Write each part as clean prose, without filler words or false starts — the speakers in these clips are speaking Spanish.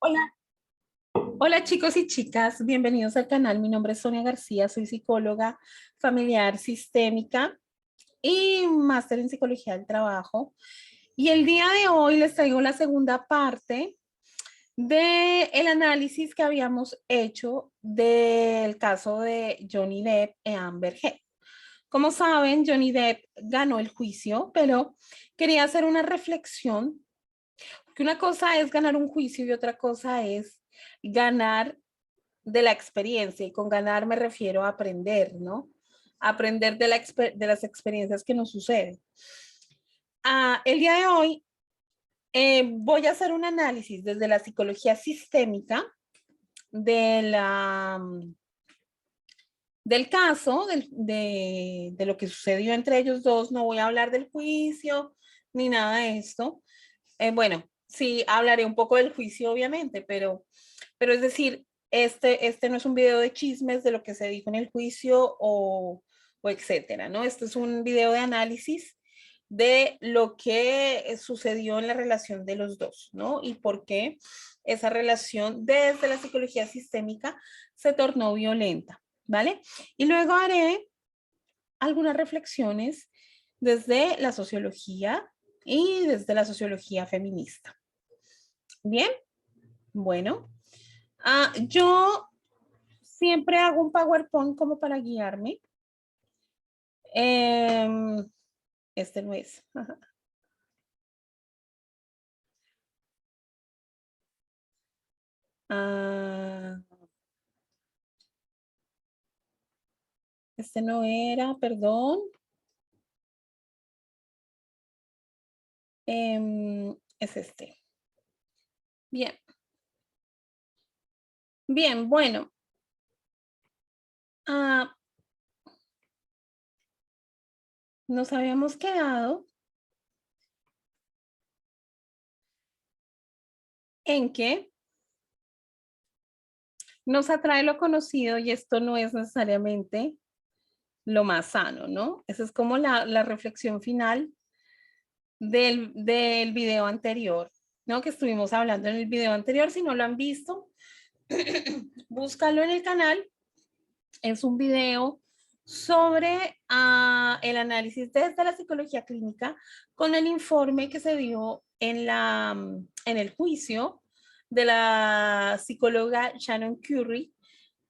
Hola, hola chicos y chicas, bienvenidos al canal. Mi nombre es Sonia García, soy psicóloga familiar sistémica y máster en psicología del trabajo. Y el día de hoy les traigo la segunda parte del análisis que habíamos hecho del caso de Johnny Depp y Amber Heard. Como saben, Johnny Depp ganó el juicio, pero quería hacer una reflexión, que una cosa es ganar un juicio y otra cosa es ganar de la experiencia, y con ganar me refiero a aprender, ¿no? Aprender de las experiencias que nos suceden. El día de hoy voy a hacer un análisis desde la psicología sistémica de del caso, de lo que sucedió entre ellos dos. No voy a hablar del juicio ni nada de esto. Bueno, sí hablaré un poco del juicio, obviamente, pero es decir, este no es un video de chismes de lo que se dijo en el juicio o etcétera, ¿no? Este es un video de análisis de lo que sucedió en la relación de los dos, ¿no? Y por qué esa relación desde la psicología sistémica se tornó violenta, ¿vale? Y luego haré algunas reflexiones desde la sociología y desde la sociología feminista. Bien, bueno, yo siempre hago un PowerPoint como para guiarme. Eh, este no es. Ah, este no era, perdón. Es este. Bien, bien, bueno. Ah, nos habíamos quedado en que nos atrae lo conocido y esto no es necesariamente lo más sano, ¿no? Esa es como la reflexión final del video anterior, ¿no? Que estuvimos hablando en el video anterior. Si no lo han visto, búscalo en el canal. Es un video sobre el análisis desde la psicología clínica con el informe que se dio en el juicio de la psicóloga Shannon Curry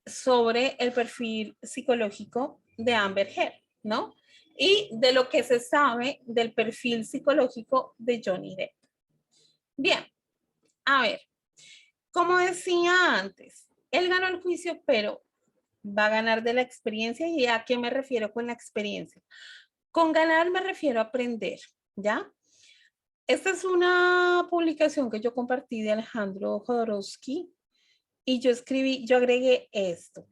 sobre el perfil psicológico de Amber Heard, ¿no? Y de lo que se sabe del perfil psicológico de Johnny Depp. Bien, a ver, como decía antes, él ganó el juicio, pero va a ganar de la experiencia. ¿Y a qué me refiero con la experiencia? Con ganar me refiero a aprender, ¿ya? Esta es una publicación que yo compartí de Alejandro Jodorowsky y yo agregué esto.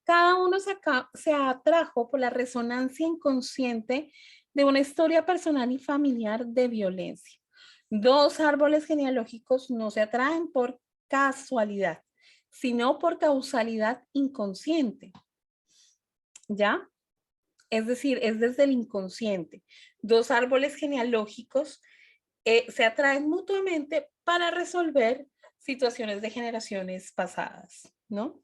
Cada uno se atrajo por la resonancia inconsciente de una historia personal y familiar de violencia. Dos árboles genealógicos no se atraen por casualidad, sino por causalidad inconsciente, ¿ya? Es decir, es desde el inconsciente. Dos árboles genealógicos se atraen mutuamente para resolver situaciones de generaciones pasadas, ¿no?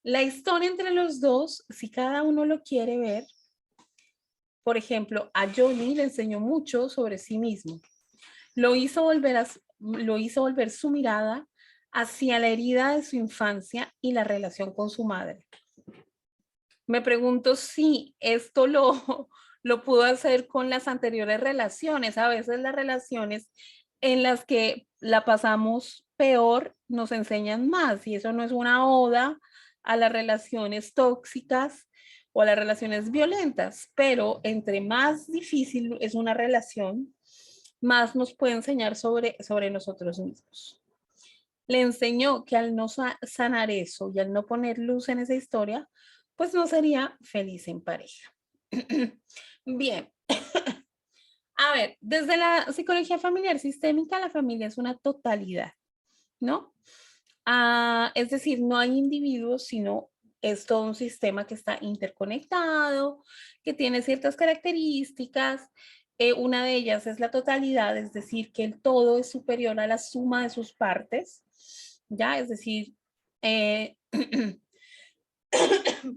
La historia entre los dos, si cada uno lo quiere ver, por ejemplo, a Johnny le enseñó mucho sobre sí mismo. Lo hizo volver su mirada hacia la herida de su infancia y la relación con su madre. Me pregunto si esto lo pudo hacer con las anteriores relaciones. A veces las relaciones en las que la pasamos peor nos enseñan más, y eso no es una oda a las relaciones tóxicas o a las relaciones violentas, pero entre más difícil es una relación, más nos puede enseñar sobre nosotros mismos. Le enseñó que al no sanar eso y al no poner luz en esa historia, pues no sería feliz en pareja. Bien, a ver, desde la psicología familiar sistémica, la familia es una totalidad, ¿no? Es decir, no hay individuos, sino es todo un sistema que está interconectado, que tiene ciertas características Una de ellas es la totalidad, es decir, que el todo es superior a la suma de sus partes, ¿ya? Es decir, eh,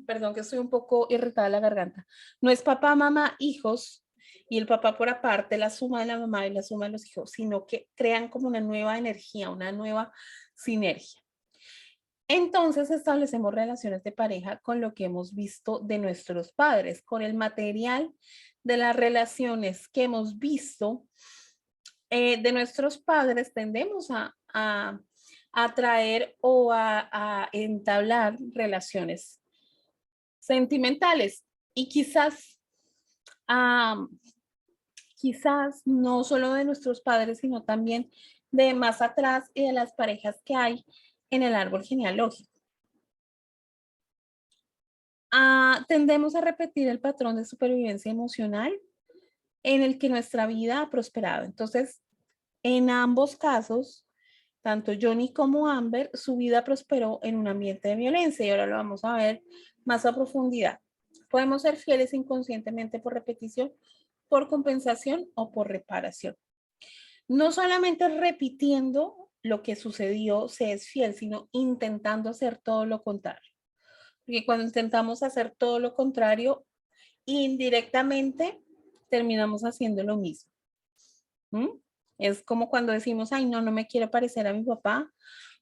perdón que estoy un poco irritada de la garganta. No es papá, mamá, hijos, y el papá por aparte, la suma de la mamá y la suma de los hijos, sino que crean como una nueva energía, una nueva sinergia. Entonces establecemos relaciones de pareja con lo que hemos visto de nuestros padres, con el material de las relaciones que hemos visto de nuestros padres, tendemos a atraer o a entablar relaciones sentimentales y um, quizás no solo de nuestros padres, sino también de más atrás y de las parejas que hay en el árbol genealógico. Tendemos a repetir el patrón de supervivencia emocional en el que nuestra vida ha prosperado. Entonces, en ambos casos, tanto Johnny como Amber, su vida prosperó en un ambiente de violencia y ahora lo vamos a ver más a profundidad. Podemos ser fieles inconscientemente por repetición, por compensación o por reparación. No solamente repitiendo lo que sucedió se es fiel, sino intentando hacer todo lo contrario. Porque cuando intentamos hacer todo lo contrario, indirectamente terminamos haciendo lo mismo. ¿Mm? Es como cuando decimos, ay, no, no me quiero parecer a mi papá,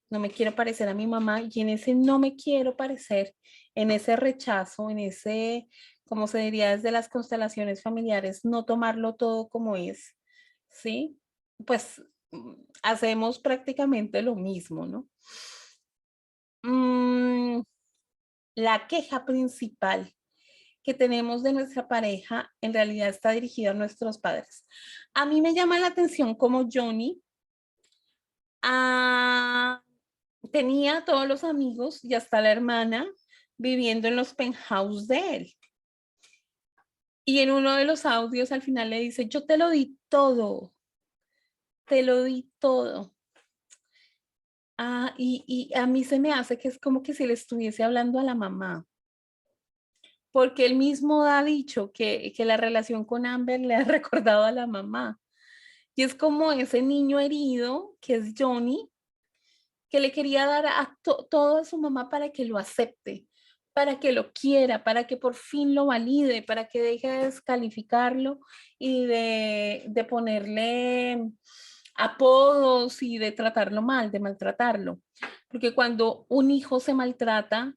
no me quiero parecer a mi mamá, y en ese no me quiero parecer, en ese rechazo, en ese, como se diría desde las constelaciones familiares, no tomarlo todo como es, ¿sí? Pues hacemos prácticamente lo mismo, ¿no? Mm, la queja principal que tenemos de nuestra pareja en realidad está dirigida a nuestros padres. A mí me llama la atención como Johnny tenía a todos los amigos y hasta la hermana viviendo en los penthouse de él. Y en uno de los audios al final le dice, yo te lo di todo, te lo di todo. Y a mí se me hace que es como que si le estuviese hablando a la mamá, porque él mismo ha dicho que la relación con Amber le ha recordado a la mamá. Y es como ese niño herido que es Johnny, que le quería dar todo a su mamá para que lo acepte, para que lo quiera, para que por fin lo valide, para que deje de descalificarlo y de ponerle apodos y de tratarlo mal, de maltratarlo. Porque cuando un hijo se maltrata,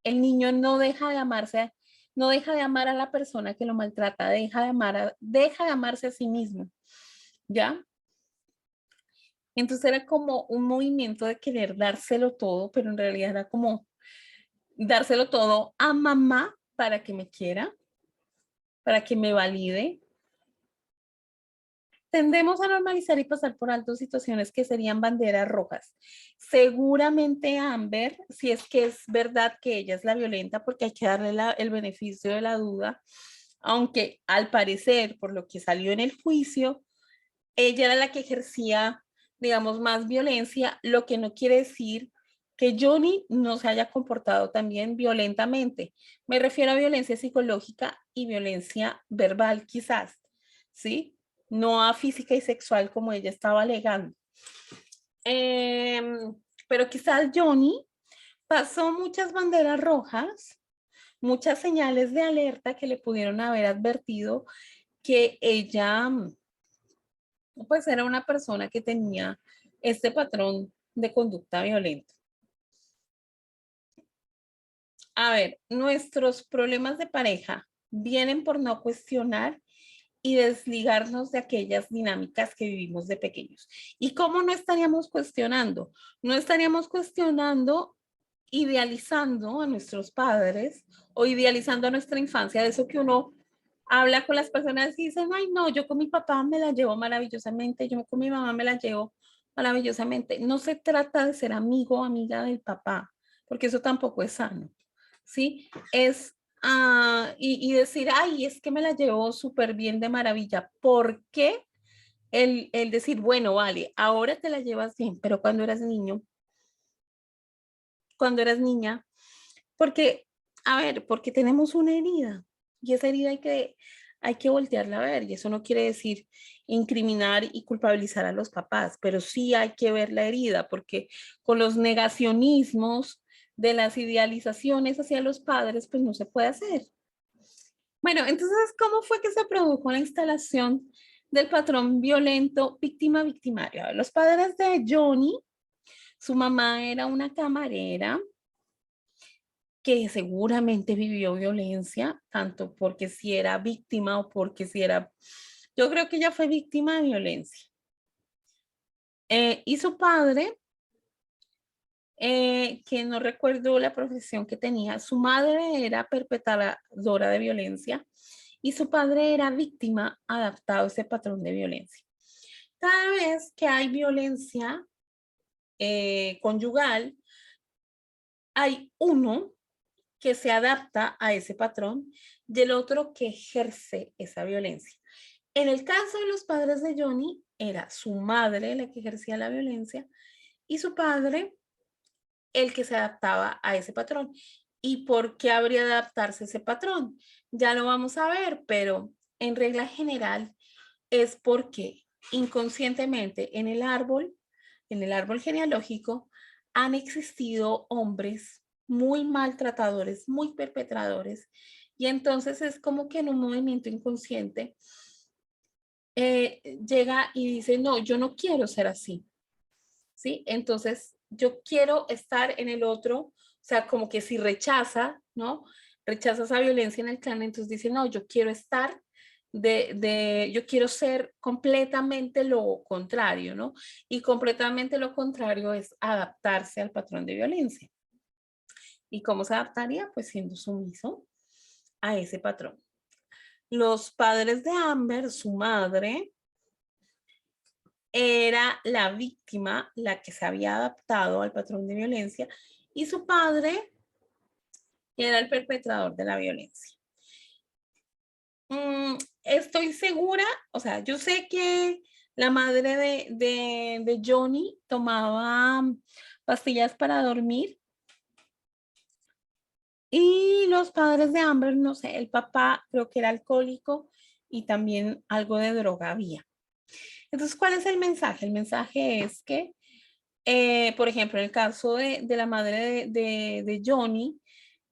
el niño no deja de amarse, no deja de amar a la persona que lo maltrata, deja de amarse a sí mismo, ¿ya? Entonces era como un movimiento de querer dárselo todo, pero en realidad era como dárselo todo a mamá para que me quiera, para que me valide. Tendemos a normalizar y pasar por alto situaciones que serían banderas rojas. Seguramente Amber, si es que es verdad que ella es la violenta, porque hay que darle el beneficio de la duda, aunque al parecer, por lo que salió en el juicio, ella era la que ejercía, digamos, más violencia, lo que no quiere decir que Johnny no se haya comportado también violentamente. Me refiero a violencia psicológica y violencia verbal, quizás, ¿sí? No a física y sexual como ella estaba alegando. Eh, pero quizás Johnny pasó muchas banderas rojas, muchas señales de alerta que le pudieron haber advertido que ella pues era una persona que tenía este patrón de conducta violenta. A ver, nuestros problemas de pareja vienen por no cuestionar y desligarnos de aquellas dinámicas que vivimos de pequeños. ¿Y cómo no estaríamos cuestionando? No estaríamos cuestionando idealizando a nuestros padres o idealizando a nuestra infancia, de eso que uno habla con las personas y dicen, ay, no, yo con mi papá me la llevo maravillosamente, yo con mi mamá me la llevo maravillosamente. No se trata de ser amigo o amiga del papá, porque eso tampoco es sano, ¿sí? Es y decir, ay, es que me la llevo súper bien de maravilla. ¿Por qué el decir, bueno, vale, ahora te la llevas bien, pero cuando eras niño, cuando eras niña, porque, a ver, porque tenemos una herida y esa herida hay que voltearla a ver y eso no quiere decir incriminar y culpabilizar a los papás, pero sí hay que ver la herida porque con los negacionismos de las idealizaciones hacia los padres, pues no se puede hacer. Bueno, entonces, ¿cómo fue que se produjo la instalación del patrón violento víctima-victimario? Los padres de Johnny, su mamá era una camarera que seguramente vivió violencia, tanto porque si era víctima o porque si era, yo creo que ella fue víctima de violencia. Y su padre, que no recuerdo la profesión que tenía, su madre era perpetradora de violencia y su padre era víctima adaptado a ese patrón de violencia. Cada vez que hay violencia conyugal, hay uno que se adapta a ese patrón y el otro que ejerce esa violencia. En el caso de los padres de Johnny, era su madre la que ejercía la violencia y su padre el que se adaptaba a ese patrón. ¿Y por qué habría de adaptarse ese patrón? Ya lo vamos a ver, pero en regla general es porque inconscientemente en el árbol genealógico, han existido hombres muy maltratadores, muy perpetradores, y entonces es como que en un movimiento inconsciente llega y dice, no, yo no quiero ser así, ¿sí? Entonces yo quiero estar en el otro, o sea, como que si rechaza, ¿no? Rechaza esa violencia en el clan, entonces dice, no, yo quiero estar yo quiero ser completamente lo contrario, ¿no? Y completamente lo contrario es adaptarse al patrón de violencia. ¿Y cómo se adaptaría? Pues siendo sumiso a ese patrón. Los padres de Amber, su madre, era la víctima, la que se había adaptado al patrón de violencia, y su padre era el perpetrador de la violencia. Estoy segura, o sea, yo sé que la madre de Johnny tomaba pastillas para dormir y los padres de Amber, no sé, el papá creo que era alcohólico y también algo de droga había. Entonces, ¿cuál es el mensaje? El mensaje es que, por ejemplo, en el caso de la madre de Johnny,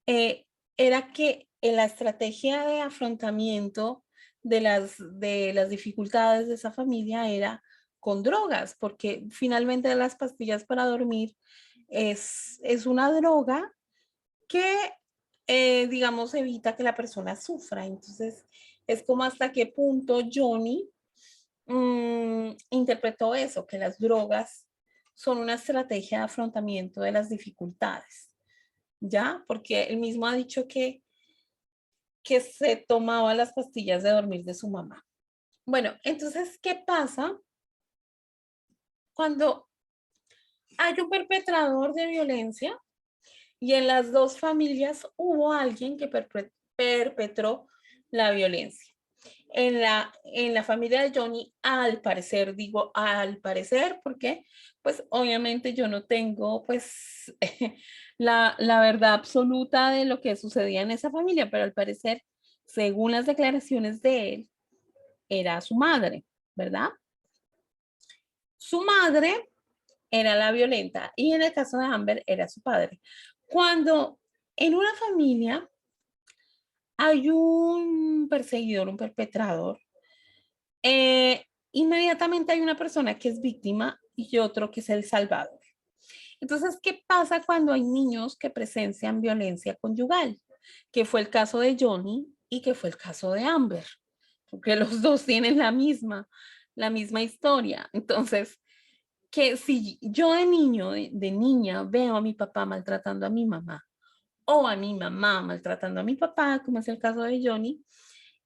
eh, era que en la estrategia de afrontamiento de las dificultades de esa familia era con drogas, porque finalmente las pastillas para dormir es una droga que, digamos, evita que la persona sufra. Entonces, es como hasta qué punto Johnny interpretó eso, que las drogas son una estrategia de afrontamiento de las dificultades. ¿Ya? Porque él mismo ha dicho que se tomaba las pastillas de dormir de su mamá. Bueno, entonces, ¿qué pasa cuando hay un perpetrador de violencia y en las dos familias hubo alguien que perpetró la violencia? En la familia de Johnny, al parecer, digo al parecer, porque pues obviamente yo no tengo pues la verdad absoluta de lo que sucedía en esa familia, pero al parecer, según las declaraciones de él, era su madre, ¿verdad? Su madre era la violenta y en el caso de Amber era su padre. Cuando en una familia hay un perseguidor, un perpetrador, inmediatamente hay una persona que es víctima y otro que es el salvador. Entonces, ¿qué pasa cuando hay niños que presencian violencia conyugal? Que fue el caso de Johnny y que fue el caso de Amber, porque los dos tienen la misma historia. Entonces, que si yo de niño, de niña, veo a mi papá maltratando a mi mamá o a mi mamá maltratando a mi papá, como es el caso de Johnny,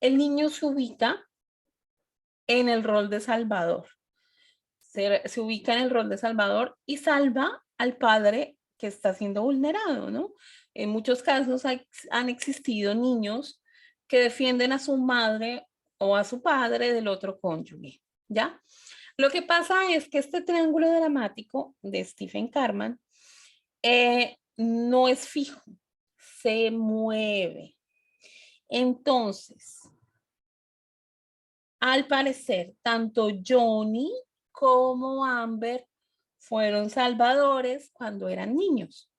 el niño se ubica en el rol de salvador. Se ubica en el rol de salvador y salva al padre que está siendo vulnerado, ¿no? En muchos casos han existido niños que defienden a su madre o a su padre del otro cónyuge, ¿ya? Lo que pasa es que este triángulo dramático de Stephen Karman no es fijo, se mueve. Entonces, Al parecer, tanto Johnny como Amber fueron salvadores cuando eran niños.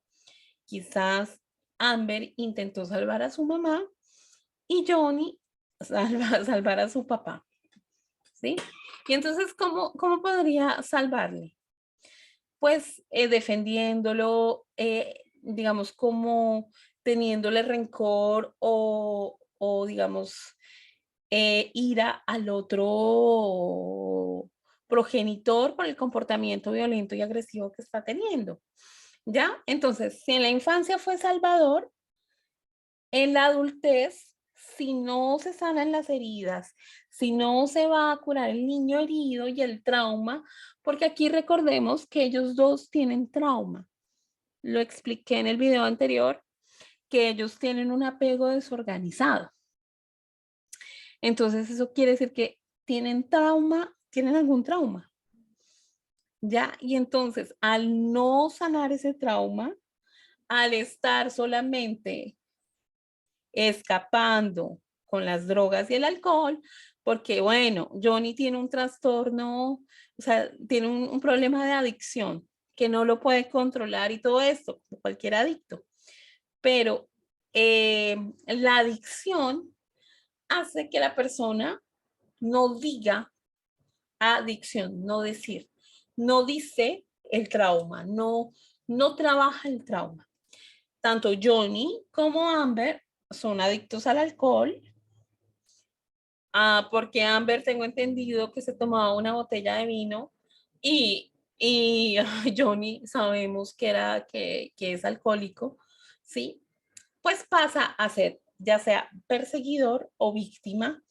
Quizás Amber intentó salvar a su mamá y Johnny salvar a su papá, ¿sí? Y entonces, ¿cómo podría salvarle? Pues defendiéndolo, digamos, como teniéndole rencor o digamos, ira al otro progenitor por el comportamiento violento y agresivo que está teniendo. ¿Ya? Entonces, si en la infancia fue salvador, en la adultez, si no se sanan las heridas, si no se va a curar el niño herido y el trauma, porque aquí recordemos que ellos dos tienen trauma. Lo expliqué en el video anterior, que ellos tienen un apego desorganizado. Entonces, eso quiere decir que tienen trauma, tienen algún trauma. ¿Ya? Y entonces, al no sanar ese trauma, al estar solamente escapando con las drogas y el alcohol, porque bueno, Johnny tiene un trastorno, o sea, tiene un problema de adicción que no lo puede controlar y todo esto, como cualquier adicto. Pero la adicción hace que la persona no diga adicción, no decir, no dice el trauma, no trabaja el trauma. Tanto Johnny como Amber son adictos al alcohol, porque Amber tengo entendido que se tomaba una botella de vino y Johnny sabemos que es alcohólico, ¿sí? Pues pasa a ser ya sea perseguidor o víctima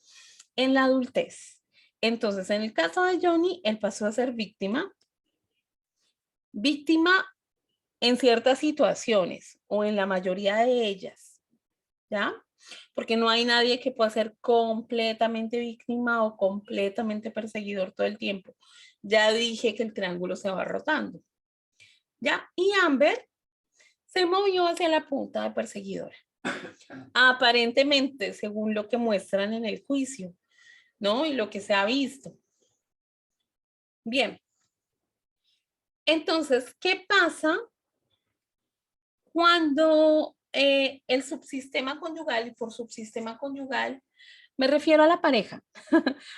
en la adultez. Entonces, en el caso de Johnny, él pasó a ser víctima en ciertas situaciones o en la mayoría de ellas, ¿ya? Porque no hay nadie que pueda ser completamente víctima o completamente perseguidor todo el tiempo. Ya dije que el triángulo se va rotando, ¿ya? Y Amber se movió hacia la punta de perseguidora. Aparentemente, según lo que muestran en el juicio, ¿no? Y lo que se ha visto. Bien. Entonces, ¿qué pasa cuando el subsistema conyugal, y por subsistema conyugal me refiero a la pareja,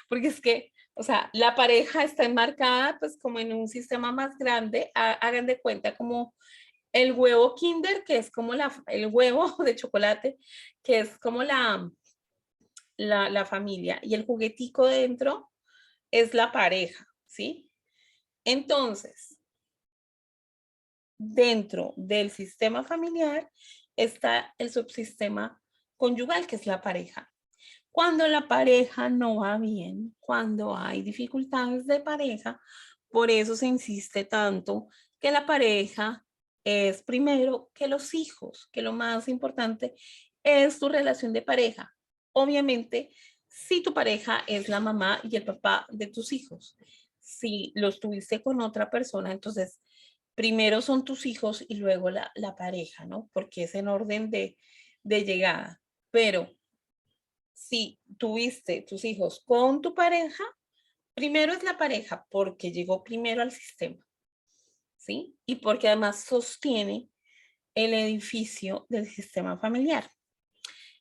porque es que, o sea, la pareja está enmarcada pues como en un sistema más grande, hagan de cuenta como el huevo Kinder, que es como el huevo de chocolate, que es como la familia, y el juguetico dentro es la pareja, ¿sí? Entonces, dentro del sistema familiar está el subsistema conyugal, que es la pareja. Cuando la pareja no va bien, cuando hay dificultades de pareja, por eso se insiste tanto que la pareja es primero que los hijos, que lo más importante es tu relación de pareja. Obviamente, si tu pareja es la mamá y el papá de tus hijos, si los tuviste con otra persona, entonces primero son tus hijos y luego la pareja, ¿no? Porque es en orden de llegada. Pero si tuviste tus hijos con tu pareja, primero es la pareja porque llegó primero al sistema, ¿sí? Y porque además sostiene el edificio del sistema familiar.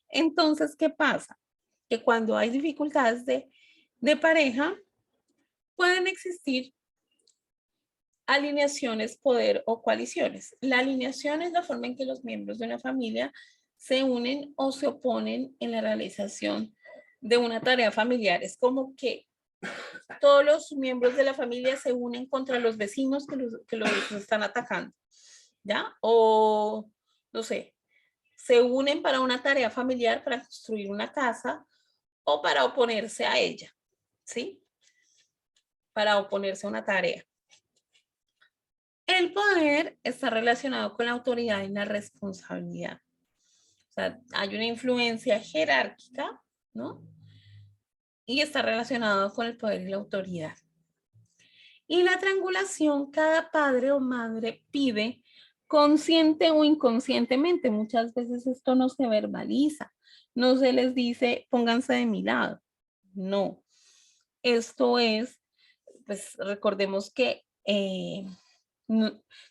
Entonces, ¿qué pasa? Que cuando hay dificultades de pareja, pueden existir alineaciones, poder o coaliciones. La alineación es la forma en que los miembros de una familia se unen o se oponen en la realización de una tarea familiar. Es como que todos los miembros de la familia se unen contra los vecinos que los están atacando, ¿ya? O, no sé, se unen para una tarea familiar, para construir una casa o para oponerse a ella, ¿sí? Para oponerse a una tarea. El poder está relacionado con la autoridad y la responsabilidad. O sea, hay una influencia jerárquica, ¿no? Y está relacionado con el poder y la autoridad. Y la triangulación, cada padre o madre pide consciente o inconscientemente. Muchas veces esto no se verbaliza. No se les dice, pónganse de mi lado. No. esto es, pues recordemos que,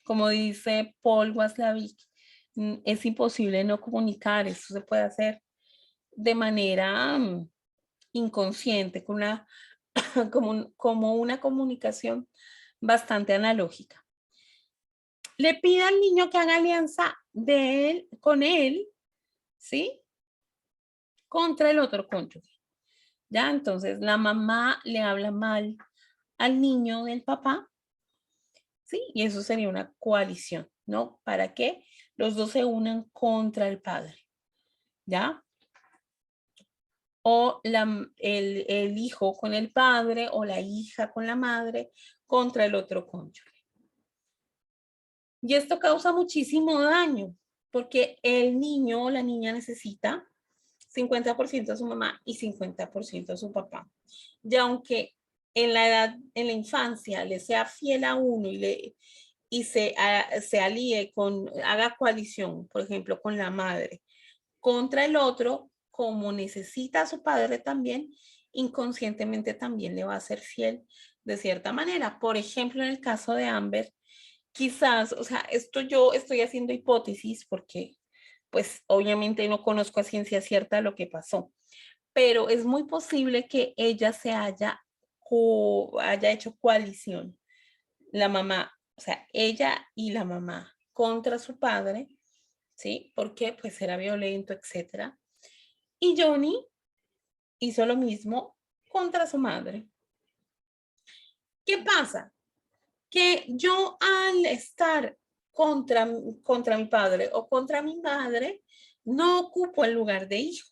como dice Paul Watzlawick, es imposible no comunicar, esto se puede hacer de manera inconsciente, con una, como una comunicación bastante analógica. Le pide al niño que haga alianza con él, ¿sí? Contra el otro cónyuge. ¿Ya? Entonces la mamá le habla mal al niño del papá, ¿sí? Y eso sería una coalición, ¿no? ¿Para qué? Los dos se unan contra el padre, ¿ya? O el hijo con el padre o la hija con la madre contra el otro cónyuge. Y esto causa muchísimo daño porque el niño o la niña necesita 50% a su mamá y 50% a su papá. Y aunque en la edad, en la infancia, le sea fiel a uno y se alíe haga coalición, por ejemplo, con la madre, contra el otro, como necesita a su padre también, inconscientemente también le va a ser fiel de cierta manera. Por ejemplo, en el caso de Amber, quizás, o sea, esto yo estoy haciendo hipótesis porque, pues, obviamente no conozco a ciencia cierta lo que pasó, pero es muy posible que ella haya hecho coalición, la mamá, o sea, ella y la mamá contra su padre, ¿sí? Porque pues era violento, etcétera. Y Johnny hizo lo mismo contra su madre. ¿Qué pasa? Que yo al estar contra mi padre o contra mi madre, no ocupo el lugar de hijo.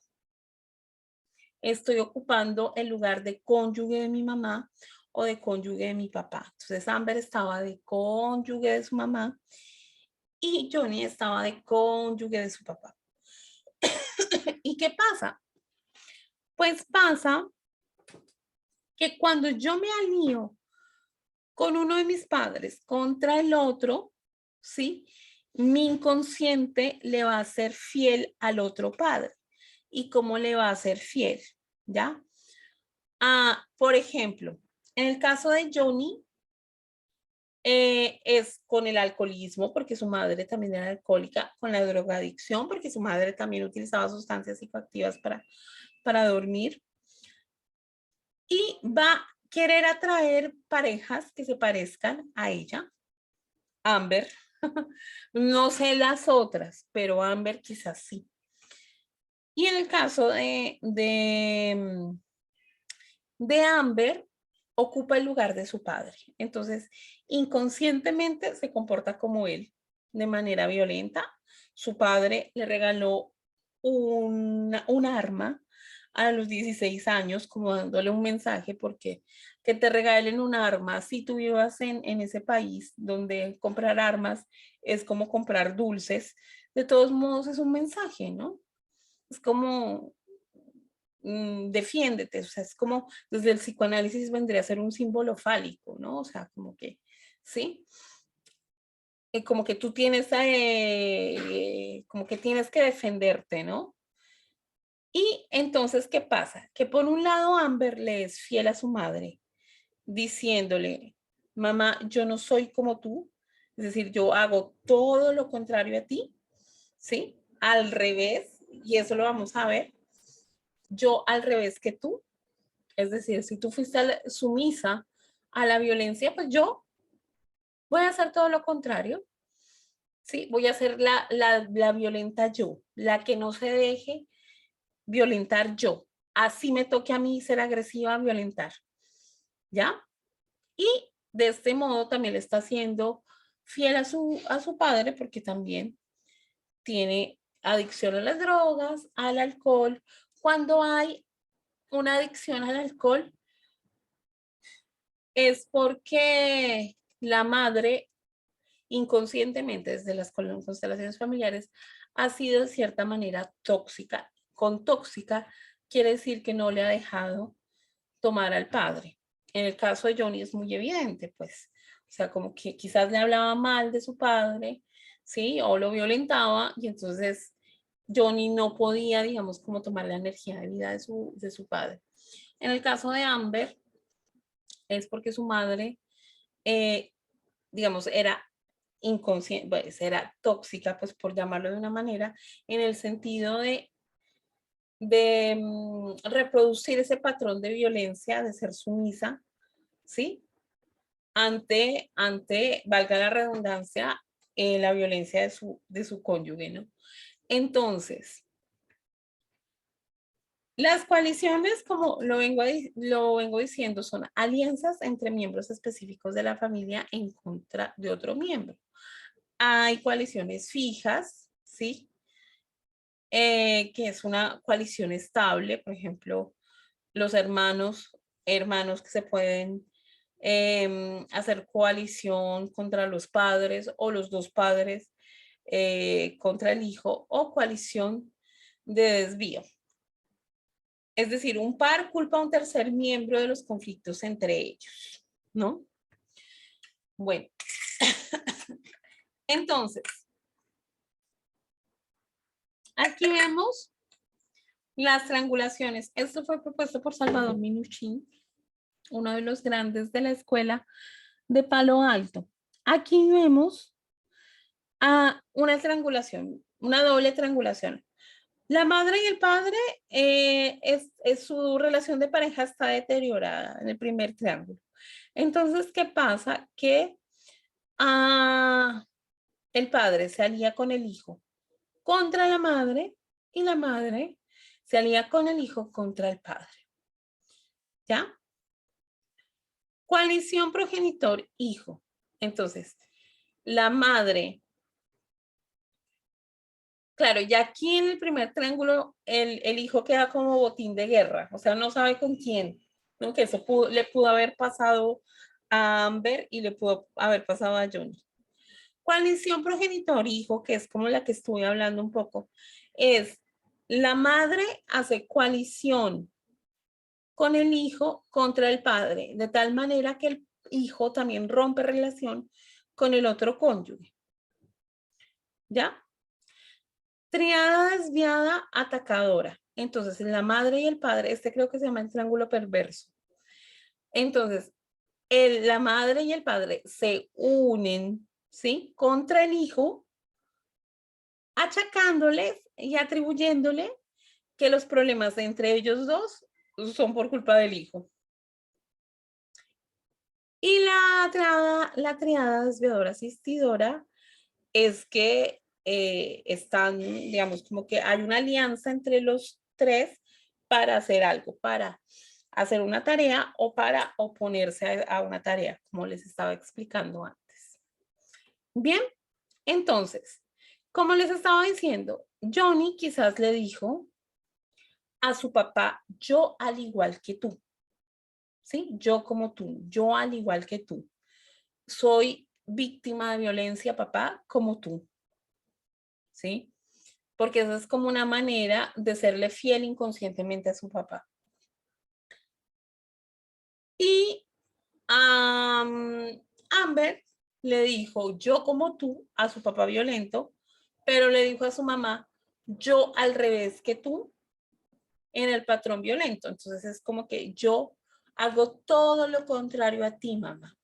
Estoy ocupando el lugar de cónyuge de mi mamá o de cónyuge de mi papá. Entonces Amber estaba de cónyuge de su mamá y Johnny estaba de cónyuge de su papá. ¿Y qué pasa? Pues pasa que cuando yo me alío con uno de mis padres contra el otro, ¿sí? Mi inconsciente le va a ser fiel al otro padre. ¿Y cómo le va a ser fiel? ¿Ya? Por ejemplo, en el caso de Johnny, es con el alcoholismo, porque su madre también era alcohólica, con la drogadicción, porque su madre también utilizaba sustancias psicoactivas para dormir, y va a querer atraer parejas que se parezcan a ella, Amber. No sé las otras, pero Amber quizás sí. Y en el caso de Amber, ocupa el lugar de su padre. Entonces, inconscientemente se comporta como él, de manera violenta. Su padre le regaló un arma a los 16 años, como dándole un mensaje, porque que te regalen un arma, si tú vivas en ese país donde comprar armas es como comprar dulces, de todos modos es un mensaje, ¿no? Es como defiéndete, o sea, es como desde el psicoanálisis vendría a ser un símbolo fálico, ¿no? O sea, como que, ¿sí? Como que tú tienes, como que tienes que defenderte, ¿no? Y entonces, ¿qué pasa? Que por un lado Amber le es fiel a su madre, diciéndole, mamá, yo no soy como tú, es decir, yo hago todo lo contrario a ti, ¿sí? Al revés, y eso lo vamos a ver, yo al revés que tú, es decir, si tú fuiste sumisa a la violencia, pues yo voy a hacer todo lo contrario, ¿sí? Voy a ser la violenta yo, la que no se deje violentar yo. Así me toque a mí ser agresiva, violentar, ¿ya? Y de este modo también le está siendo fiel a su padre porque también tiene adicción a las drogas, al alcohol. Cuando hay una adicción al alcohol, es porque la madre inconscientemente desde las constelaciones familiares ha sido de cierta manera tóxica. Con tóxica quiere decir que no le ha dejado tomar al padre. En el caso de Johnny es muy evidente, pues, o sea, como que quizás le hablaba mal de su padre, ¿sí? O lo violentaba y entonces Johnny no podía, digamos, como tomar la energía de vida de su padre. En el caso de Amber, es porque su madre, digamos, era inconsciente, pues, era tóxica, pues por llamarlo de una manera, en el sentido de reproducir ese patrón de violencia, de ser sumisa, ¿sí? Ante valga la redundancia, la violencia de su cónyuge, ¿no? Entonces, las coaliciones, como lo vengo diciendo, son alianzas entre miembros específicos de la familia en contra de otro miembro. Hay coaliciones fijas, ¿sí? Que es una coalición estable, por ejemplo, los hermanos que se pueden hacer coalición contra los padres o los dos padres contra el hijo o coalición de desvío. Es decir, un par culpa a un tercer miembro de los conflictos entre ellos, ¿no? Bueno, entonces, aquí vemos las triangulaciones. Esto fue propuesto por Salvador Minuchin, uno de los grandes de la escuela de Palo Alto. Aquí vemos a una triangulación, una doble triangulación. La madre y el padre, su relación de pareja está deteriorada en el primer triángulo. Entonces, ¿qué pasa? Que el padre se alía con el hijo contra la madre y la madre se alía con el hijo contra el padre. ¿Ya? Coalición progenitor-hijo. Entonces, la madre, claro, ya aquí en el primer triángulo, el hijo queda como botín de guerra, o sea, no sabe con quién, ¿no? Que eso le pudo haber pasado a Amber y le pudo haber pasado a Johnny. Coalición progenitor-hijo, que es como la que estuve hablando un poco, es la madre hace coalición con el hijo contra el padre, de tal manera que el hijo también rompe relación con el otro cónyuge. ¿Ya? Triada desviada atacadora. Entonces, la madre y el padre, este creo que se llama el triángulo perverso. Entonces, la madre y el padre se unen, ¿sí? Contra el hijo, achacándoles y atribuyéndole que los problemas entre ellos dos son por culpa del hijo. Y la triada desviadora asistidora es que están, digamos, como que hay una alianza entre los tres para hacer algo, para hacer una tarea o para oponerse a una tarea, como les estaba explicando antes. Bien, entonces, como les estaba diciendo, Johnny quizás le dijo a su papá, yo al igual que tú, ¿sí? Yo como tú, yo al igual que tú. Soy víctima de violencia, papá, como tú, ¿sí? Porque esa es como una manera de serle fiel inconscientemente a su papá. Y Amber le dijo, yo como tú, a su papá violento, pero le dijo a su mamá, yo al revés que tú, en el patrón violento. Entonces es como que yo hago todo lo contrario a ti, mamá.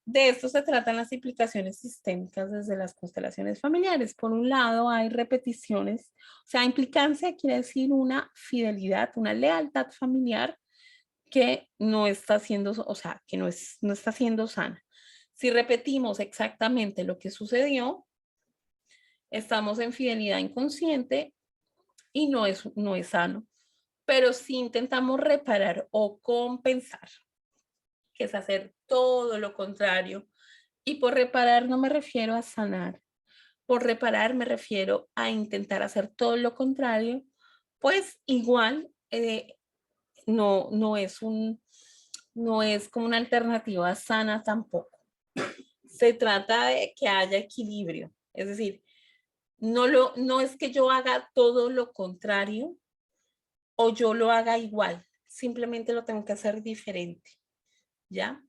De esto se tratan las implicaciones sistémicas desde las constelaciones familiares. Por un lado, hay repeticiones, o sea, implicancia quiere decir una fidelidad, una lealtad familiar que no está siendo, o sea, que no está siendo sana. Si repetimos exactamente lo que sucedió, estamos en fidelidad inconsciente y no es sano. Pero si intentamos reparar o compensar, que es hacer todo lo contrario, y por reparar no me refiero a sanar, por reparar me refiero a intentar hacer todo lo contrario, pues igual no es como una alternativa sana tampoco. Se trata de que haya equilibrio, es decir, no es que yo haga todo lo contrario o yo lo haga igual, simplemente lo tengo que hacer diferente, ¿ya?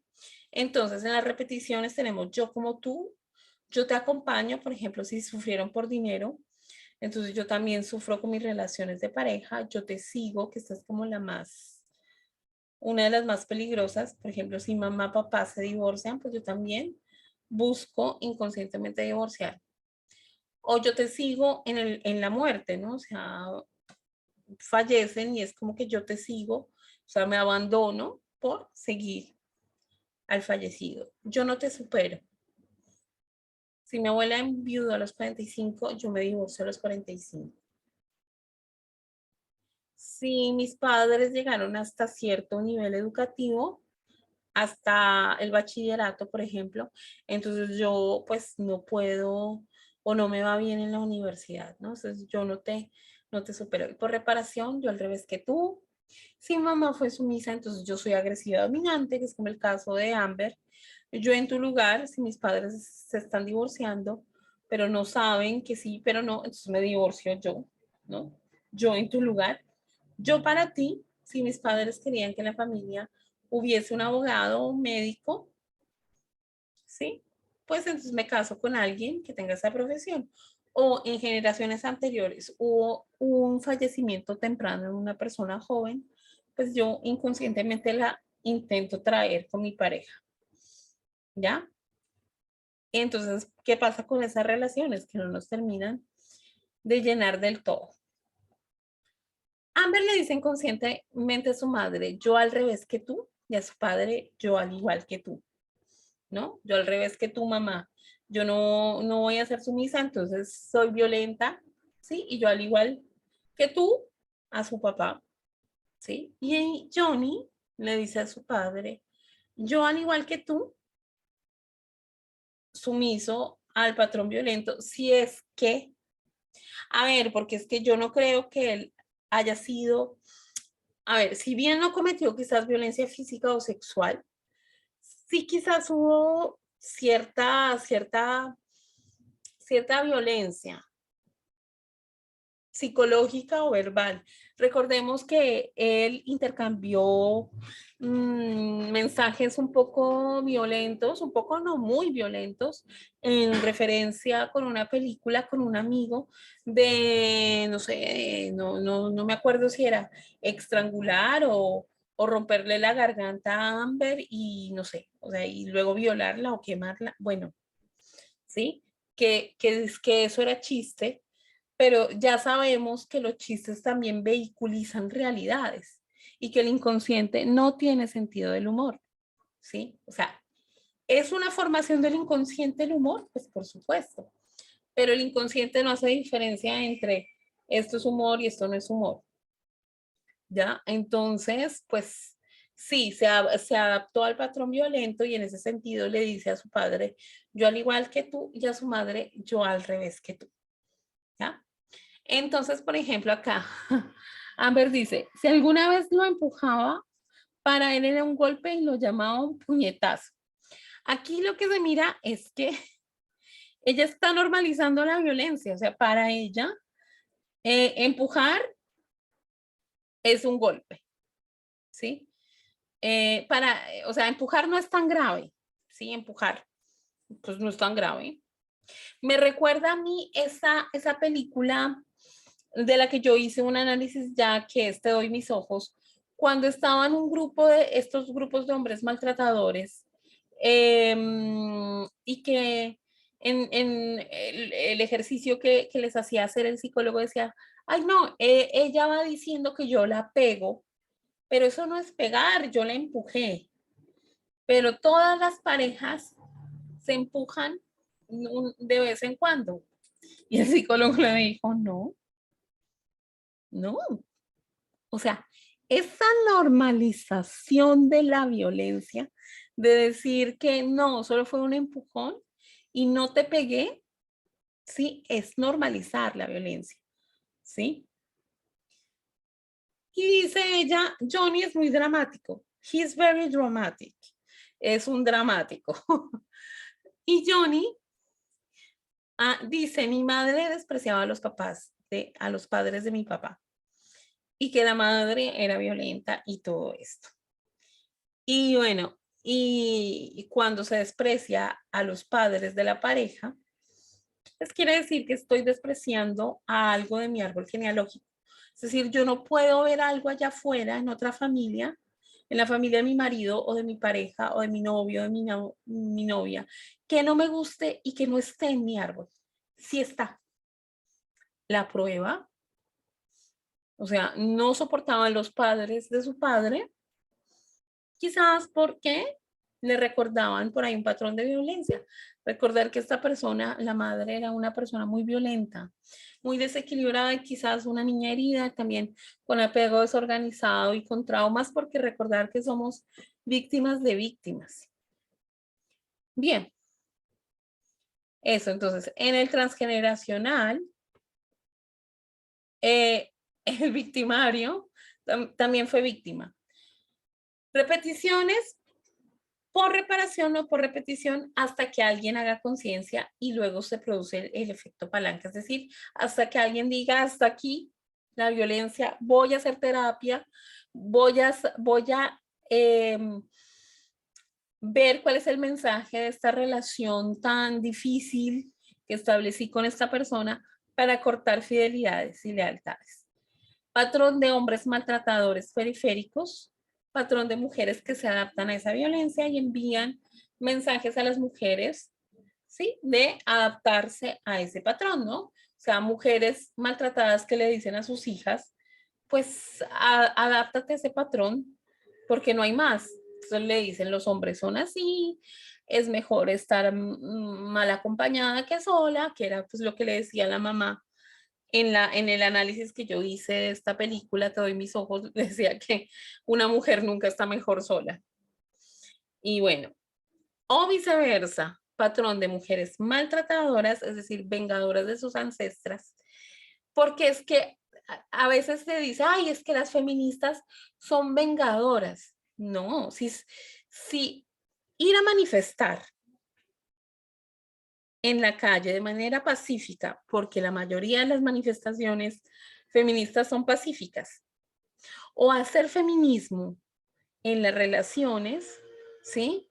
Entonces, en las repeticiones tenemos yo como tú, yo te acompaño, por ejemplo, si sufrieron por dinero, entonces yo también sufro con mis relaciones de pareja, yo te sigo, que esta es como la más una de las más peligrosas. Por ejemplo, si mamá, papá se divorcian, pues yo también busco inconscientemente divorciar. O yo te sigo en la muerte, ¿no? O sea, fallecen y es como que yo te sigo, o sea, me abandono por seguir al fallecido. Yo no te supero. Si mi abuela enviudó a los 45, yo me divorcio a los 45. Si mis padres llegaron hasta cierto nivel educativo, hasta el bachillerato, por ejemplo, entonces yo pues no puedo o no me va bien en la universidad, ¿no? Entonces yo no te supero. Y por reparación, yo al revés que tú. Si mamá fue sumisa, entonces yo soy agresiva dominante, que es como el caso de Amber. Yo en tu lugar, si mis padres se están divorciando, pero no saben que sí, pero no, entonces me divorcio yo, ¿no? Yo en tu lugar. Yo para ti, si mis padres querían que en la familia hubiese un abogado o un médico, ¿sí? Pues entonces me caso con alguien que tenga esa profesión. O en generaciones anteriores hubo un fallecimiento temprano en una persona joven, pues yo inconscientemente la intento traer con mi pareja, ¿ya? Entonces, ¿qué pasa con esas relaciones? Que no nos terminan de llenar del todo. Amber le dice inconscientemente a su madre, yo al revés que tú, y a su padre, yo al igual que tú, ¿no? Yo al revés que tu mamá, yo no voy a ser sumisa, entonces soy violenta, ¿sí? Y yo al igual que tú, a su papá, ¿sí? Y Johnny le dice a su padre, yo al igual que tú, sumiso al patrón violento, si es que, a ver, porque es que yo no creo que él haya sido, a ver, si bien no cometió quizás violencia física o sexual, sí quizás hubo cierta violencia psicológica o verbal. Recordemos que él intercambió mensajes un poco violentos, un poco no muy violentos, en referencia con una película con un amigo de, no sé, no me acuerdo si era estrangular o romperle la garganta a Amber y no sé, o sea, y luego violarla o quemarla. Bueno, ¿sí? Que eso era chiste, pero ya sabemos que los chistes también vehiculizan realidades y que el inconsciente no tiene sentido del humor, ¿sí? O sea, ¿es una formación del inconsciente el humor? Pues por supuesto, pero el inconsciente no hace diferencia entre esto es humor y esto no es humor, ¿ya? Entonces, pues sí, se adaptó al patrón violento y en ese sentido le dice a su padre, yo al igual que tú, y a su madre, yo al revés que tú, ¿ya? Entonces, por ejemplo, acá, Amber dice, si alguna vez lo empujaba, para él era un golpe y lo llamaba un puñetazo. Aquí lo que se mira es que ella está normalizando la violencia, o sea, para ella, empujar es un golpe, ¿sí? O sea, empujar no es tan grave, ¿sí? Empujar, pues no es tan grave. Me recuerda a mí esa película de la que yo hice un análisis ya que es Te doy mis ojos, cuando estaban un grupo de estos grupos de hombres maltratadores y que en el ejercicio que les hacía hacer el psicólogo decía, ay no, ella va diciendo que yo la pego, pero eso no es pegar, yo la empujé, pero todas las parejas se empujan de vez en cuando. Y el psicólogo le dijo, no, no, o sea, esa normalización de la violencia, de decir que no, solo fue un empujón y no te pegué, sí, es normalizar la violencia, ¿sí? Y dice ella, Johnny es muy dramático. He's very dramatic. Es un dramático. Y Johnny dice, mi madre despreciaba a los papás, a los padres de mi papá, y que la madre era violenta y todo esto. Y bueno, y cuando se desprecia a los padres de la pareja, pues quiere decir que estoy despreciando a algo de mi árbol genealógico. Es decir, yo no puedo ver algo allá afuera en otra familia en la familia de mi marido o de mi pareja o de mi novio, de mi novia, que no me guste y que no esté en mi árbol. Sí está. La prueba, o sea, no soportaban los padres de su padre, quizás porque le recordaban por ahí un patrón de violencia. Recordar que esta persona, la madre, era una persona muy violenta, muy desequilibrada y quizás una niña herida, también con apego desorganizado y con traumas, porque recordar que somos víctimas de víctimas. Bien, eso entonces, en el transgeneracional, el victimario también fue víctima. Repeticiones por reparación o por repetición hasta que alguien haga conciencia y luego se produce el efecto palanca, es decir, hasta que alguien diga hasta aquí la violencia, voy a hacer terapia, voy a ver cuál es el mensaje de esta relación tan difícil que establecí con esta persona para cortar fidelidades y lealtades. Patrón de hombres maltratadores periféricos, patrón de mujeres que se adaptan a esa violencia y envían mensajes a las mujeres, ¿sí? De adaptarse a ese patrón, ¿no? O sea, mujeres maltratadas que le dicen a sus hijas, pues adáptate a ese patrón porque no hay más. Entonces le dicen, los hombres son así, es mejor estar mal acompañada que sola, que era pues lo que le decía la mamá en el análisis que yo hice de esta película, Te doy mis ojos, decía que una mujer nunca está mejor sola. Y bueno, o viceversa, patrón de mujeres maltratadoras, es decir, vengadoras de sus ancestras, porque es que a veces se dice, ay, es que las feministas son vengadoras. No, si ir a manifestar en la calle de manera pacífica, porque la mayoría de las manifestaciones feministas son pacíficas, o hacer feminismo en las relaciones, ¿sí?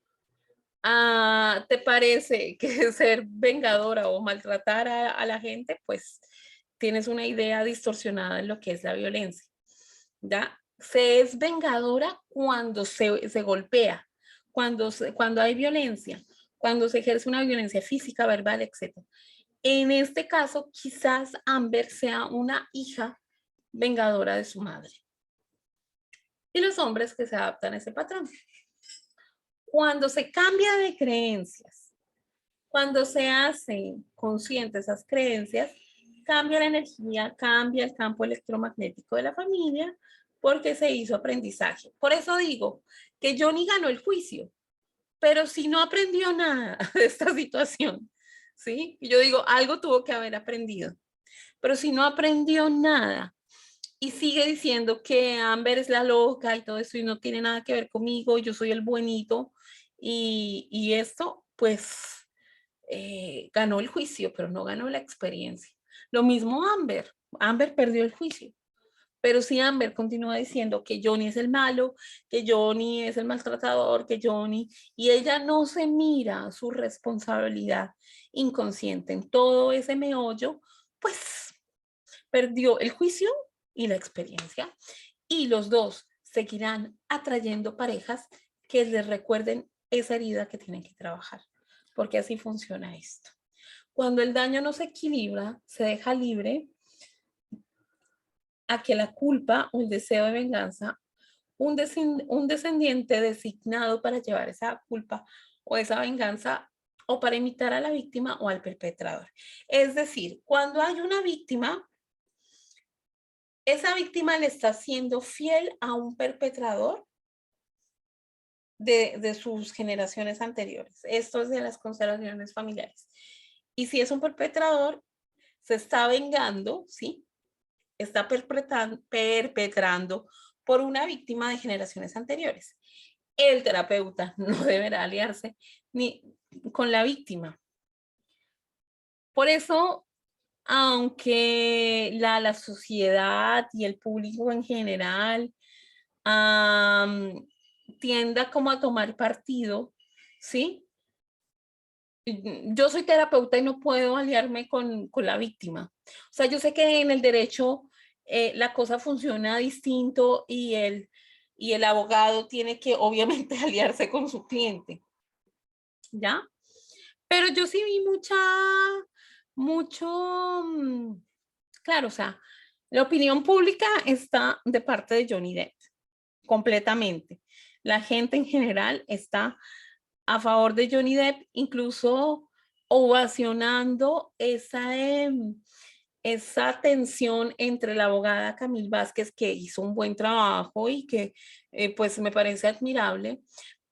¿Te parece que ser vengadora o maltratar a la gente? Pues tienes una idea distorsionada de lo que es la violencia. ¿Ya? Se es vengadora cuando se golpea, cuando hay violencia, cuando se ejerce una violencia física, verbal, etc. En este caso, quizás Amber sea una hija vengadora de su madre. Y los hombres que se adaptan a ese patrón. Cuando se cambia de creencias, cuando se hacen conscientes esas creencias, cambia la energía, cambia el campo electromagnético de la familia porque se hizo aprendizaje. Por eso digo que Johnny ganó el juicio, pero si no aprendió nada de esta situación, ¿sí? Yo digo, algo tuvo que haber aprendido, pero si no aprendió nada y sigue diciendo que Amber es la loca y todo eso y no tiene nada que ver conmigo, yo soy el buenito y esto, pues ganó el juicio, pero no ganó la experiencia. Lo mismo Amber. Amber perdió el juicio. Pero si Amber continúa diciendo que Johnny es el malo, que Johnny es el maltratador, que Johnny, y ella no se mira su responsabilidad inconsciente en todo ese meollo, pues perdió el juicio y la experiencia. Y los dos seguirán atrayendo parejas que les recuerden esa herida que tienen que trabajar, porque así funciona esto. Cuando el daño no se equilibra, se deja libre a que la culpa o el deseo de venganza, un descendiente designado para llevar esa culpa o esa venganza o para imitar a la víctima o al perpetrador. Es decir, cuando hay una víctima, esa víctima le está siendo fiel a un perpetrador de sus generaciones anteriores. Esto es de las constelaciones familiares. Y si es un perpetrador, se está vengando, ¿sí? Está perpetrando por una víctima de generaciones anteriores. El terapeuta no deberá aliarse ni con la víctima. Por eso, aunque la sociedad y el público en general tienda como a tomar partido, ¿sí? Yo soy terapeuta y no puedo aliarme con la víctima. O sea, yo sé que en el derecho la cosa funciona distinto y y el abogado tiene que obviamente aliarse con su cliente, ¿ya? Pero yo sí vi mucho, claro, o sea, la opinión pública está de parte de Johnny Depp, completamente. La gente en general está a favor de Johnny Depp, incluso ovacionando esa tensión entre la abogada Camille Vázquez, que hizo un buen trabajo y que pues me parece admirable,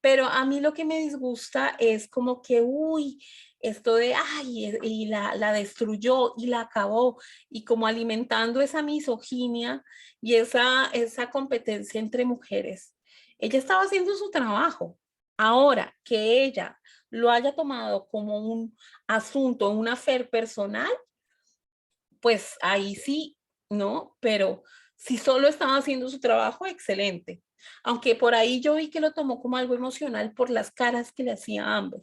pero a mí lo que me disgusta es como que, uy, esto de, ay, y la destruyó y la acabó, y como alimentando esa misoginia y esa competencia entre mujeres. Ella estaba haciendo su trabajo. Ahora que ella lo haya tomado como un asunto, un affair personal, pues ahí sí, ¿no? Pero si solo estaba haciendo su trabajo, excelente. Aunque por ahí yo vi que lo tomó como algo emocional por las caras que le hacía a Amber,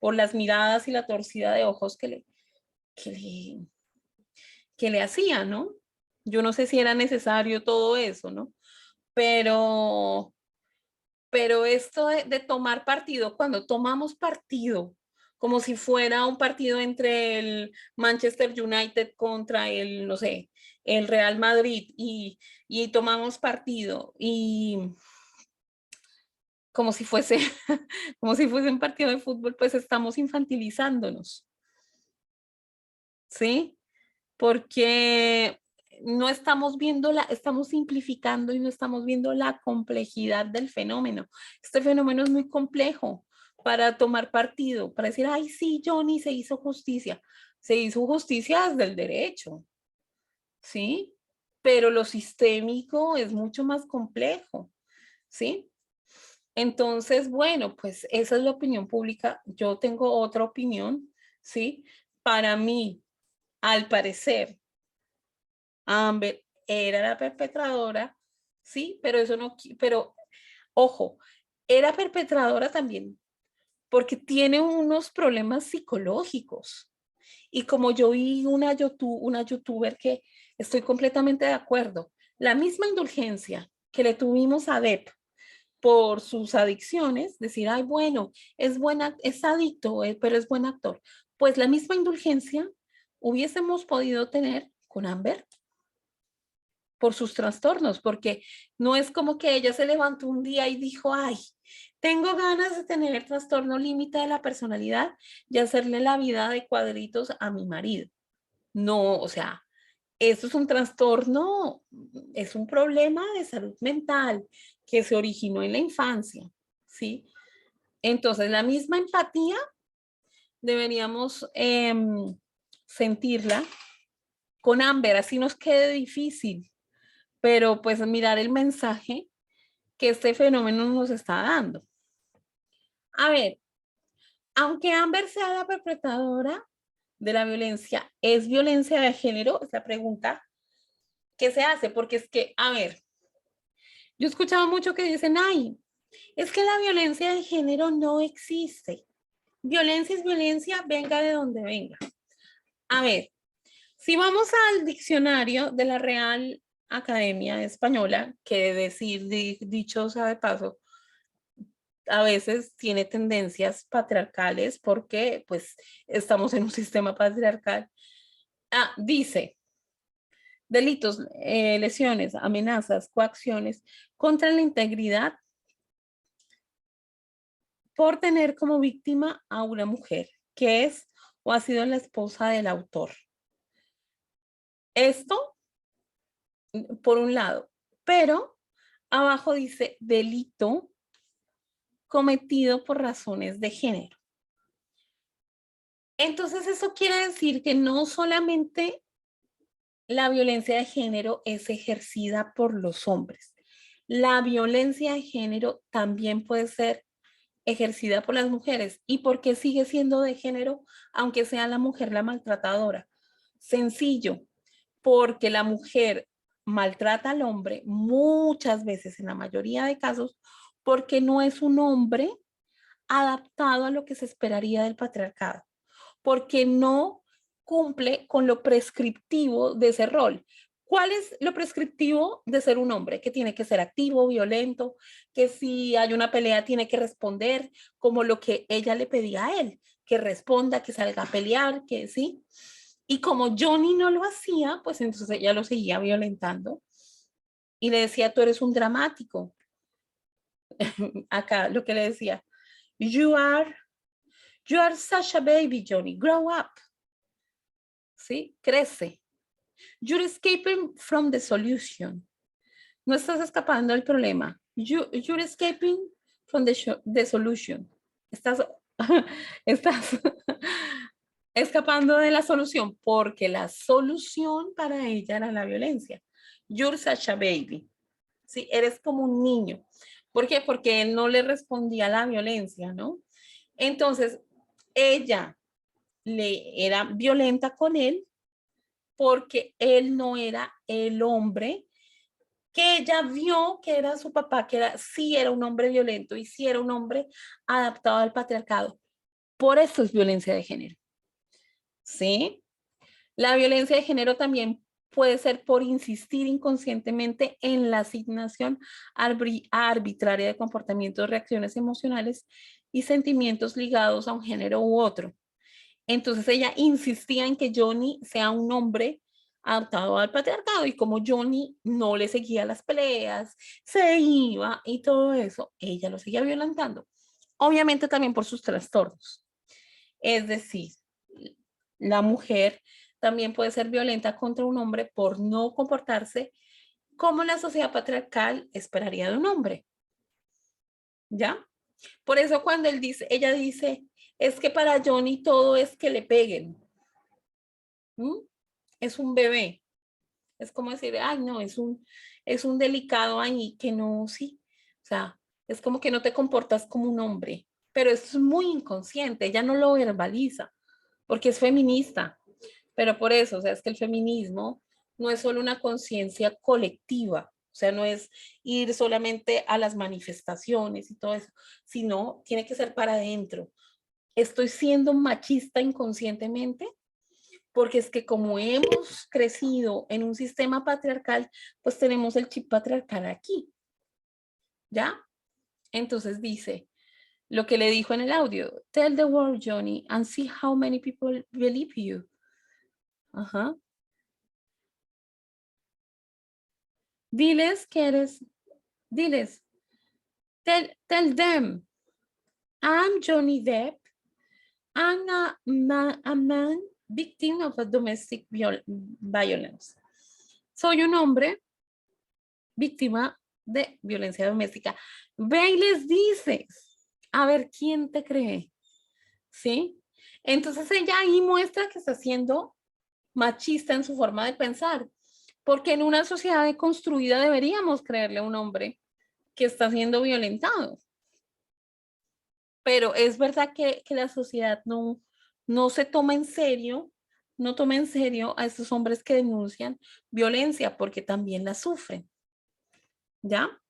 por las miradas y la torcida de ojos que le, que le hacía, ¿no? Yo no sé si era necesario todo eso, ¿no? Pero, pero esto de tomar partido, cuando tomamos partido, como si fuera un partido entre el Manchester United contra el, no sé, el Real Madrid y tomamos partido y como si fuese, como si fuese un partido de fútbol, pues estamos infantilizándonos, ¿sí? Porque no estamos viendo estamos simplificando y no estamos viendo la complejidad del fenómeno. Este fenómeno es muy complejo para tomar partido, para decir, ay, sí, Johnny, se hizo justicia. Se hizo justicia desde el derecho, ¿sí? Pero lo sistémico es mucho más complejo, ¿sí? Entonces, bueno, pues esa es la opinión pública. Yo tengo otra opinión, ¿sí? Para mí, al parecer, Amber era la perpetradora, sí, pero eso no, pero ojo, era perpetradora también porque tiene unos problemas psicológicos. Y como yo vi una youtuber que estoy completamente de acuerdo, la misma indulgencia que le tuvimos a Depp por sus adicciones, decir, ay, bueno, es buena, es adicto, pero es buen actor. Pues la misma indulgencia hubiésemos podido tener con Amber por sus trastornos, porque no es como que ella se levantó un día y dijo, ay, tengo ganas de tener trastorno límite de la personalidad y hacerle la vida de cuadritos a mi marido. No, o sea, eso es un trastorno, es un problema de salud mental que se originó en la infancia, ¿sí? Entonces, la misma empatía deberíamos sentirla con Amber, así nos quede difícil, pero pues mirar el mensaje que este fenómeno nos está dando. A ver, aunque Amber sea la perpetradora de la violencia, ¿es violencia de género? Es la pregunta que se hace, porque es que, a ver, yo he escuchado mucho que dicen, ay, es que la violencia de género no existe. Violencia es violencia, venga de donde venga. A ver, si vamos al diccionario de la Real Academia Española, que decir, dicho sea de paso, a veces tiene tendencias patriarcales porque pues estamos en un sistema patriarcal. Dice, delitos, lesiones, amenazas, coacciones contra la integridad por tener como víctima a una mujer que es o ha sido la esposa del autor. Esto, por un lado, pero abajo dice delito cometido por razones de género. Entonces, eso quiere decir que no solamente la violencia de género es ejercida por los hombres. La violencia de género también puede ser ejercida por las mujeres. ¿Y por qué sigue siendo de género, aunque sea la mujer la maltratadora? Sencillo, porque la mujer maltrata al hombre muchas veces, en la mayoría de casos, porque no es un hombre adaptado a lo que se esperaría del patriarcado, porque no cumple con lo prescriptivo de ese rol. ¿Cuál es lo prescriptivo de ser un hombre? Que tiene que ser activo, violento, que si hay una pelea tiene que responder como lo que ella le pedía a él, que responda, que salga a pelear, que sí. Y como Johnny no lo hacía, pues entonces ella lo seguía violentando y le decía, tú eres un dramático. Acá lo que le decía, you are, you are such a baby, Johnny, grow up. ¿Sí? Crece. You're escaping from the solution. No estás escapando del problema. You're escaping from the solution. Estás, estás escapando de la solución porque la solución para ella era la violencia. You're such a baby. Sí, eres como un niño. ¿Por qué? Porque él no le respondía a la violencia, ¿no? Entonces, ella le era violenta con él porque él no era el hombre que ella vio que era su papá, que era, sí era un hombre violento y sí era un hombre adaptado al patriarcado. Por eso es violencia de género. ¿Sí? La violencia de género también puede ser por insistir inconscientemente en la asignación arbitraria de comportamientos, reacciones emocionales y sentimientos ligados a un género u otro. Entonces ella insistía en que Johnny sea un hombre adaptado al patriarcado y como Johnny no le seguía las peleas, se iba y todo eso, ella lo seguía violentando. Obviamente también por sus trastornos. Es decir, la mujer también puede ser violenta contra un hombre por no comportarse como la sociedad patriarcal esperaría de un hombre. ¿Ya? Por eso cuando ella dice, es que para Johnny todo es que le peguen. ¿Mm? Es un bebé. Es como decir, ay, no, es un delicado ahí que no, sí. O sea, es como que no te comportas como un hombre, pero es muy inconsciente, ella no lo verbaliza, porque es feminista, pero por eso, o sea, es que el feminismo no es solo una conciencia colectiva, o sea, no es ir solamente a las manifestaciones y todo eso, sino tiene que ser para adentro. Estoy siendo machista inconscientemente porque es que como hemos crecido en un sistema patriarcal, pues tenemos el chip patriarcal aquí, ¿ya? Entonces dice lo que le dijo en el audio, tell the world, Johnny, and see how many people believe you. Ajá. Diles que eres, diles, tell them, I'm Johnny Depp, I'm a man victim of a domestic violence. Soy un hombre víctima de violencia doméstica. Ve y les dices, a ver quién te cree, ¿sí? Entonces ella ahí muestra que está siendo machista en su forma de pensar, porque en una sociedad deconstruida deberíamos creerle a un hombre que está siendo violentado. Pero es verdad que la sociedad no se toma en serio, no toma en serio a estos hombres que denuncian violencia porque también la sufren, ¿ya?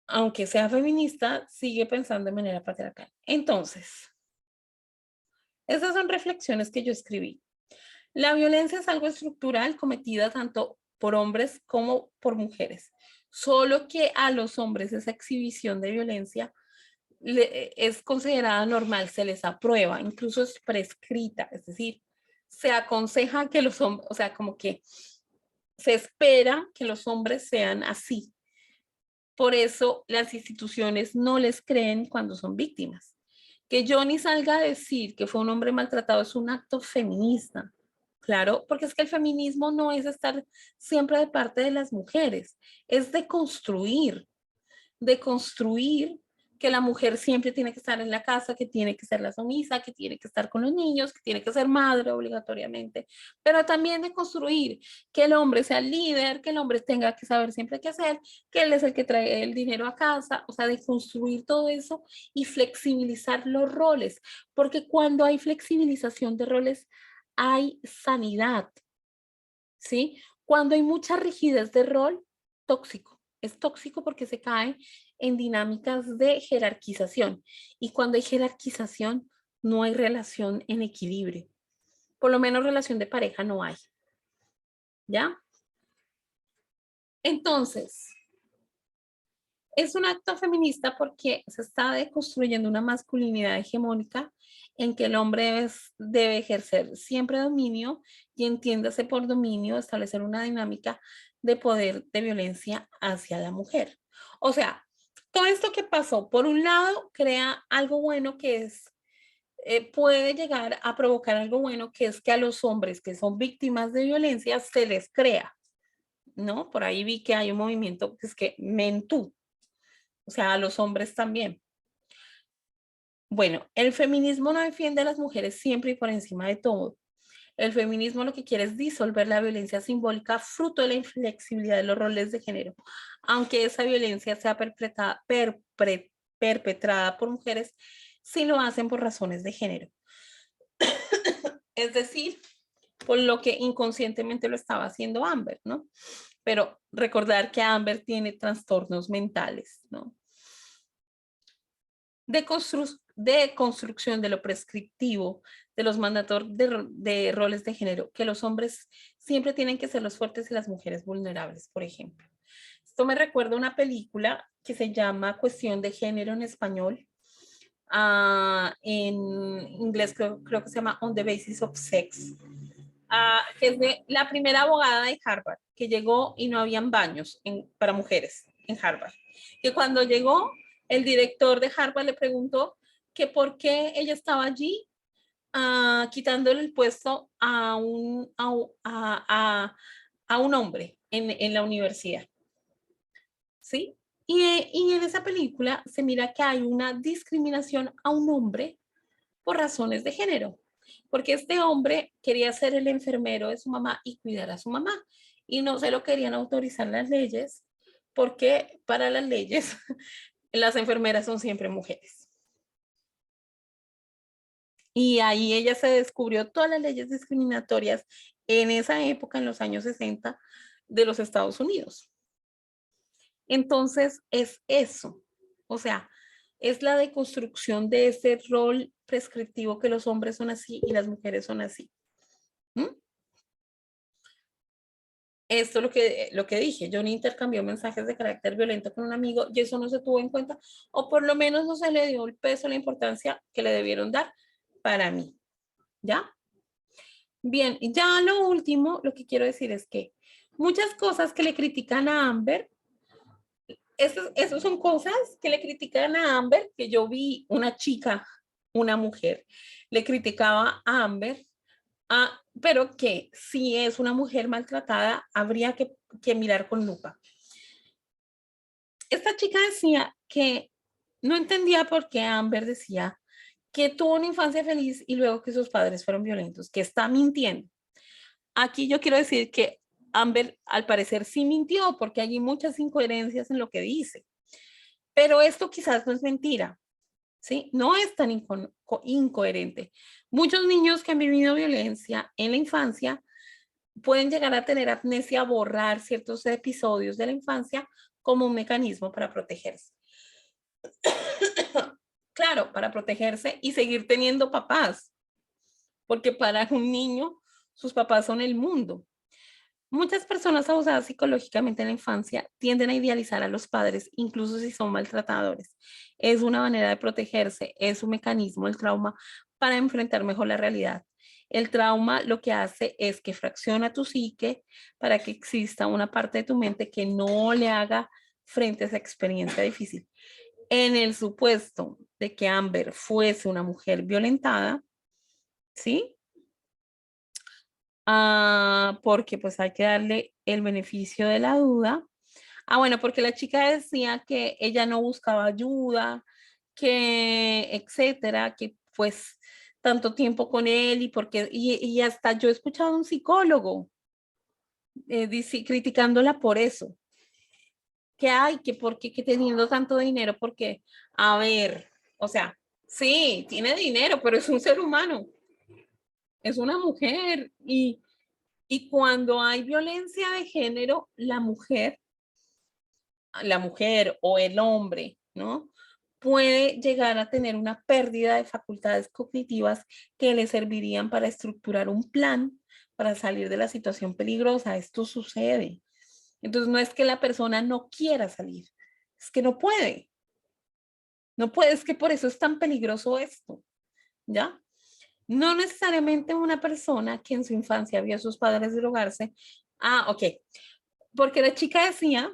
Aunque sea feminista, sigue pensando de manera patriarcal. Entonces, esas son reflexiones que yo escribí. La violencia es algo estructural cometida tanto por hombres como por mujeres. Solo que a los hombres esa exhibición de violencia es considerada normal, se les aprueba, incluso es prescrita, es decir, se aconseja que los hombres, o sea, como que se espera que los hombres sean así. Por eso las instituciones no les creen cuando son víctimas. Que Johnny salga a decir que fue un hombre maltratado es un acto feminista. Claro, porque es que el feminismo no es estar siempre de parte de las mujeres, es de construir que la mujer siempre tiene que estar en la casa, que tiene que ser la sumisa, que tiene que estar con los niños, que tiene que ser madre obligatoriamente, pero también de construir que el hombre sea el líder, que el hombre tenga que saber siempre qué hacer, que él es el que trae el dinero a casa, o sea, de construir todo eso y flexibilizar los roles, porque cuando hay flexibilización de roles, hay sanidad, ¿sí? Cuando hay mucha rigidez de rol, tóxico. Es tóxico porque se cae en dinámicas de jerarquización. Y cuando hay jerarquización, no hay relación en equilibrio. Por lo menos relación de pareja no hay. ¿ya? Entonces, es un acto feminista porque se está deconstruyendo una masculinidad hegemónica en que el hombre debe ejercer siempre dominio y entiéndase por dominio, establecer una dinámica de poder, de violencia hacia la mujer. O sea, todo esto que pasó, por un lado, crea algo bueno que es, puede llegar a provocar algo bueno, que es que a los hombres que son víctimas de violencia se les crea, ¿no? Por ahí vi que hay un movimiento que es que mentú, o sea, a los hombres también. Bueno, el feminismo no defiende a las mujeres siempre y por encima de todo. El feminismo lo que quiere es disolver la violencia simbólica fruto de la inflexibilidad de los roles de género, aunque esa violencia sea perpetrada por mujeres, si lo hacen por razones de género. Es decir, por lo que inconscientemente lo estaba haciendo Amber, ¿no? Pero recordar que Amber tiene trastornos mentales, ¿no? De construcción de lo prescriptivo, de los mandatos de roles de género, que los hombres siempre tienen que ser los fuertes y las mujeres vulnerables, por ejemplo. Esto me recuerda una película que se llama Cuestión de Género en español. En inglés creo que se llama On the Basis of Sex, que es de la primera abogada de Harvard, que llegó y no habían baños para mujeres en Harvard. Que cuando llegó, el director de Harvard le preguntó que por qué ella estaba allí quitándole el puesto a un hombre en la universidad. ¿Sí? Y en esa película se mira que hay una discriminación a un hombre por razones de género, porque este hombre quería ser el enfermero de su mamá y cuidar a su mamá, y no se lo querían autorizar las leyes, porque para las leyes las enfermeras son siempre mujeres. Y ahí ella se descubrió todas las leyes discriminatorias en esa época, en los años 60 de los Estados Unidos. Entonces es eso, o sea, es la deconstrucción de ese rol prescriptivo que los hombres son así y las mujeres son así. ¿Mm? Esto es lo que dije, Johnny intercambió mensajes de carácter violento con un amigo y eso no se tuvo en cuenta, o por lo menos no se le dio el peso, la importancia que le debieron dar para mí, ¿ya? Bien, y ya lo último, lo que quiero decir es que muchas cosas que le critican a Amber, esas son cosas que le critican a Amber, que yo vi una chica, una mujer, le criticaba a Amber, pero que si es una mujer maltratada, habría que mirar con lupa. Esta chica decía que no entendía por qué Amber decía que tuvo una infancia feliz y luego que sus padres fueron violentos, que está mintiendo. Aquí yo quiero decir que Amber al parecer sí mintió porque hay muchas incoherencias en lo que dice. Pero esto quizás no es mentira, ¿sí? No es tan incoherente. Muchos niños que han vivido violencia en la infancia pueden llegar a tener amnesia, borrar ciertos episodios de la infancia como un mecanismo para protegerse. Claro, para protegerse y seguir teniendo papás, porque para un niño sus papás son el mundo. Muchas personas abusadas psicológicamente en la infancia tienden a idealizar a los padres, incluso si son maltratadores. Es una manera de protegerse, es un mecanismo, el trauma, para enfrentar mejor la realidad. El trauma lo que hace es que fracciona tu psique para que exista una parte de tu mente que no le haga frente a esa experiencia difícil. En el supuesto de que Amber fuese una mujer violentada, ¿sí? Porque pues hay que darle el beneficio de la duda. Bueno, porque la chica decía que ella no buscaba ayuda, que etcétera, que pues tanto tiempo con él y hasta yo he escuchado a un psicólogo criticándola por eso, que hay, que porque que teniendo tanto dinero, porque, a ver, o sea, sí, tiene dinero, pero es un ser humano, es una mujer y cuando hay violencia de género, la mujer o el hombre, ¿no? puede llegar a tener una pérdida de facultades cognitivas que le servirían para estructurar un plan para salir de la situación peligrosa. Esto sucede. Entonces no es que la persona no quiera salir, es que no puede. No puede, es que por eso es tan peligroso esto, ¿ya? No necesariamente una persona que en su infancia vio a sus padres drogarse. Ah, ok. Porque la chica decía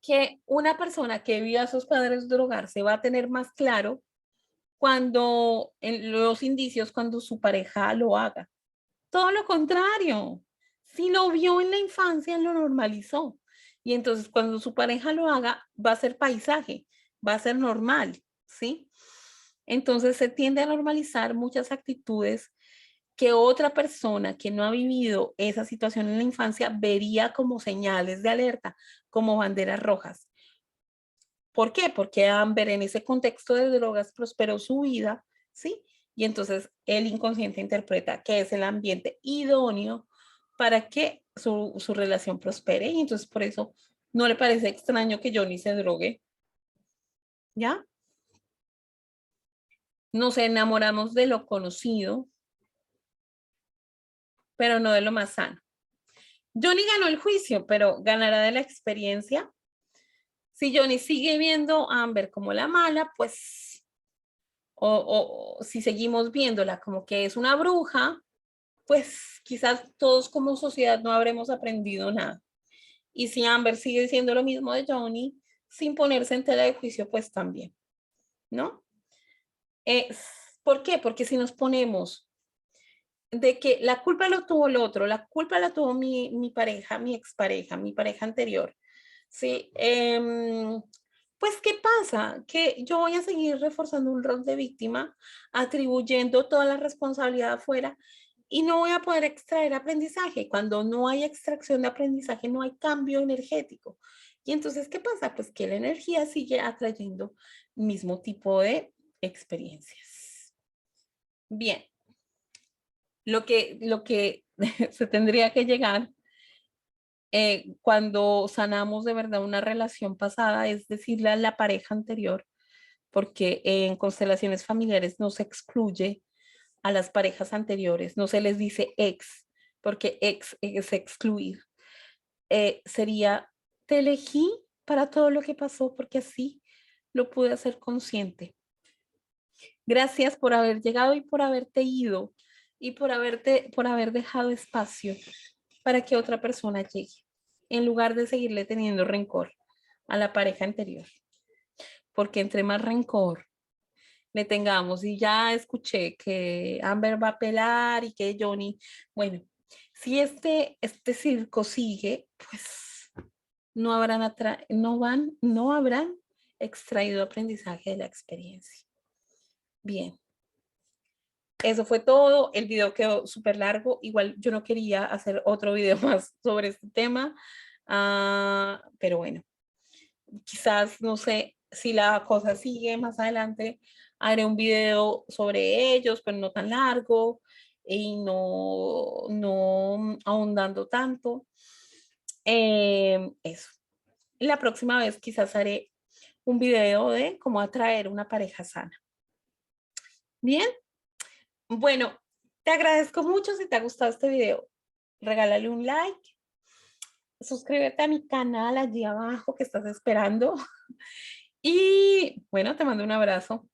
que una persona que vio a sus padres drogarse va a tener más claro cuando en los indicios cuando su pareja lo haga. Todo lo contrario. Si lo vio en la infancia, lo normalizó. Y entonces cuando su pareja lo haga, va a ser paisaje, va a ser normal, ¿sí? Entonces se tiende a normalizar muchas actitudes que otra persona que no ha vivido esa situación en la infancia vería como señales de alerta, como banderas rojas. ¿Por qué? Porque Amber en ese contexto de drogas prosperó su vida, ¿sí? Y entonces el inconsciente interpreta que es el ambiente idóneo para que su relación prospere y entonces por eso no le parece extraño que Johnny se drogue, ¿ya? Nos enamoramos de lo conocido, pero no de lo más sano. Johnny ganó el juicio, pero ganará de la experiencia. Si Johnny sigue viendo a Amber como la mala, pues, o si seguimos viéndola como que es una bruja, pues quizás todos como sociedad no habremos aprendido nada. Y si Amber sigue siendo lo mismo de Johnny, sin ponerse en tela de juicio, pues también, ¿no? ¿Por qué? Porque si nos ponemos de que la culpa lo tuvo el otro, la culpa la tuvo mi pareja, mi expareja, mi pareja anterior, ¿sí? Pues, ¿qué pasa? Que yo voy a seguir reforzando un rol de víctima, atribuyendo toda la responsabilidad afuera y no voy a poder extraer aprendizaje. Cuando no hay extracción de aprendizaje, no hay cambio energético. Y entonces, ¿qué pasa? Pues que la energía sigue atrayendo el mismo tipo de experiencias. Bien, lo que se tendría que llegar cuando sanamos de verdad una relación pasada es decirle a la pareja anterior, porque en constelaciones familiares no se excluye a las parejas anteriores, no se les dice ex, porque ex es excluir. Sería, te elegí para todo lo que pasó porque así lo pude hacer consciente. Gracias por haber llegado y por haberte ido y por haber dejado espacio para que otra persona llegue, en lugar de seguirle teniendo rencor a la pareja anterior. Porque entre más rencor le tengamos, y ya escuché que Amber va a apelar y que Johnny, bueno, si este circo sigue, pues no habrán extraído aprendizaje de la experiencia. Bien, eso fue todo. El video quedó súper largo. Igual yo no quería hacer otro video más sobre este tema, pero bueno, quizás no sé si la cosa sigue más adelante. Haré un video sobre ellos, pero no tan largo y no ahondando tanto. Eso. La próxima vez quizás haré un video de cómo atraer una pareja sana. Bien, bueno, te agradezco mucho si te ha gustado este video. Regálale un like, suscríbete a mi canal allí abajo que estás esperando. Y bueno, te mando un abrazo.